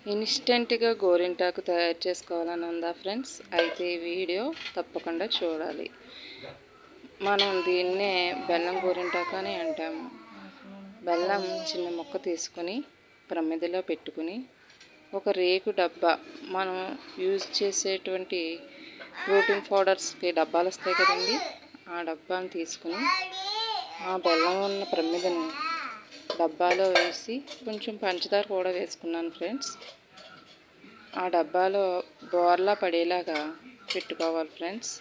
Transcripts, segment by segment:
ఇన్స్టెంట్గా గోరింటాకు తయారు చేసుకోవాలని ఉందా ఫ్రెండ్స్? అయితే ఈ వీడియో తప్పకుండా చూడాలి. మనం దీన్నే బెల్లం గోరింటాకు అని అంటాము. బెల్లం చిన్న ముక్క తీసుకొని ప్రమిదలో పెట్టుకుని ఒక రేకు డబ్బా, మనం యూజ్ చేసేటువంటి ప్రోటీన్ పౌడర్స్కి డబ్బాలు వస్తాయి కదండి, ఆ డబ్బాను తీసుకుని ఆ బెల్లం ఉన్న ప్రమిదని డబ్బాలో వేసి కొంచెం పంచదార కూడా వేసుకున్నాను ఫ్రెండ్స్. ఆ డబ్బాలో బోర్లా పడేలాగా పెట్టుకోవాలి ఫ్రెండ్స్.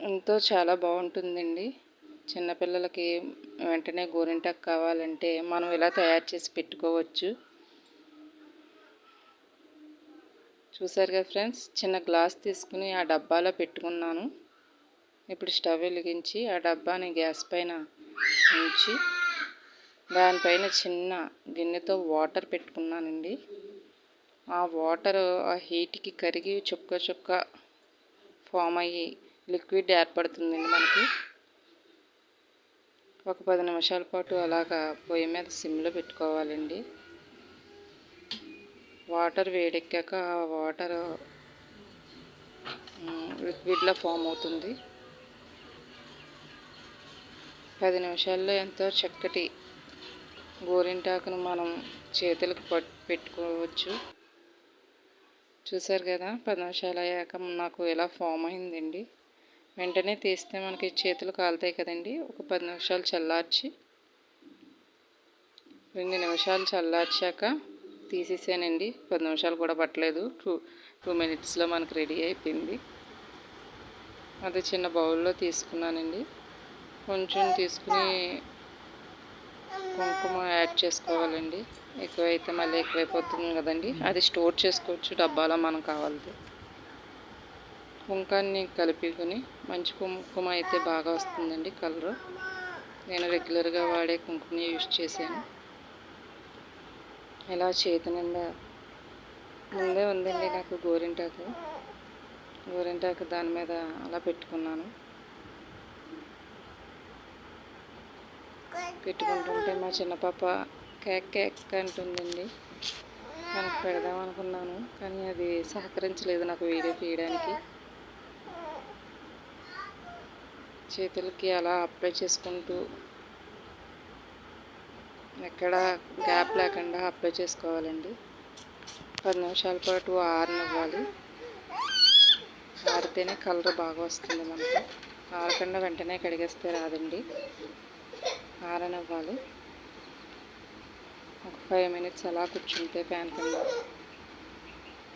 ఎంతో చాలా బాగుంటుందండి. చిన్నపిల్లలకి వెంటనే గోరింటాకు కావాలంటే మనం ఇలా తయారు చేసి పెట్టుకోవచ్చు. చూసారు కదా ఫ్రెండ్స్, చిన్న గ్లాస్ తీసుకుని ఆ డబ్బాలో పెట్టుకున్నాను. ఇప్పుడు స్టవ్ వెలిగించి ఆ డబ్బాని గ్యాస్ పైన ఉంచి దానిపైన చిన్న గిన్నెతో వాటర్ పెట్టుకున్నానండి. ఆ వాటర్ ఆ హీట్కి కరిగి చుక్క చుక్క ఫామ్ అయ్యి లిక్విడ్ ఏర్పడుతుందండి మనకి. ఒక 10 నిమిషాల పాటు అలాగా పొయ్యి మీద సిమ్లో పెట్టుకోవాలండి. వాటర్ వేడెక్కాక ఆ వాటర్ లిక్విడ్లో ఫామ్ అవుతుంది. 10 నిమిషాల్లో ఎంతో చక్కటి గోరింటాకును మనం చేతులకు పెట్టుకోవచ్చు. చూసారు కదా, 10 నిమిషాలు అయ్యాక నాకు ఇలా ఫామ్ అయిందండి. వెంటనే తీస్తే మనకి చేతులు కాలుతాయి కదండి. ఒక 10 నిమిషాలు చల్లార్చి 2 నిమిషాలు చల్లార్చాక తీసేసానండి. 10 నిమిషాలు కూడా పట్టలేదు, 2 మినిట్స్లో మనకు రెడీ అయిపోయింది. అది చిన్న బౌల్లో తీసుకున్నానండి. కొంచెం తీసుకుని కుంకుమ యాడ్ చేసుకోవాలండి. ఎక్కువైతే మళ్ళీ ఎక్కువైపోతుంది కదండి, అది స్టోర్ చేసుకోవచ్చు డబ్బాలో మనం కావాలంటే. కుంకాన్ని కలుపుకొని, మంచి కుంకుమ అయితే బాగా వస్తుందండి కలరు. నేను రెగ్యులర్గా వాడే కుంకుమని యూజ్ చేశాను. ఇలా చేతి నిండా ముందే ఉందండి నాకు గోరింటాకు. దాని మీద అలా పెట్టుకున్నాను. పెట్టుకుంటుంటే మా చిన్న పాప కేక్స్ అంటుందండి. మనకు పెడదాం అనుకున్నాను, కానీ అది సహకరించలేదు నాకు వీడియో తీయడానికి. చేతులకి అలా అప్లై చేసుకుంటూ ఎక్కడ గ్యాప్ లేకుండా అప్లై చేసుకోవాలండి. 10 నిమిషాల పాటు ఆరనివ్వాలి. ఆరితేనే కలర్ బాగా వస్తుంది మనకు. ఆరకుండా వెంటనే కడిగేస్తే రాదండి, ఆరనివ్వాలి. ఒక 5 మినిట్స్ అలా కూర్చుంటే ఫ్యాన్ కింద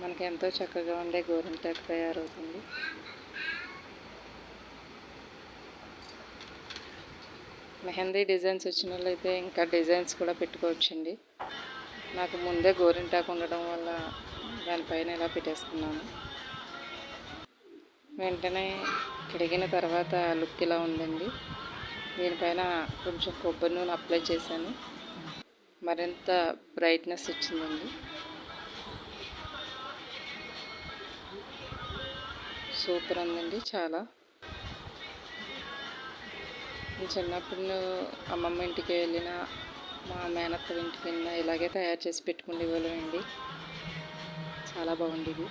మనకి ఎంతో చక్కగా ఉండే గోరింటాకు తయారవుతుంది. మెహందీ డిజైన్స్ వచ్చిన వాళ్ళైతే ఇంకా డిజైన్స్ కూడా పెట్టుకోవచ్చండి. నాకు ముందే గోరింటాకు ఉండడం వల్ల దానిపైన ఇలా పెట్టేసుకున్నాను. వెంటనే కడిగిన తర్వాత లుక్ ఇలా ఉందండి. దీనిపైన కొంచెం కొబ్బరి నూనె అప్లై చేశాను, మరింత బ్రైట్నెస్ ఇచ్చిందండి. సూపర్ ఉందండి చాలా. చిన్నప్పుడు అమ్మమ్మ ఇంటికి వెళ్ళిన, మా మేనత్త ఇంటికి వెళ్ళినా ఇలాగే తయారు చేసి పెట్టుకునే వాళ్ళమండి. చాలా బాగుండేది.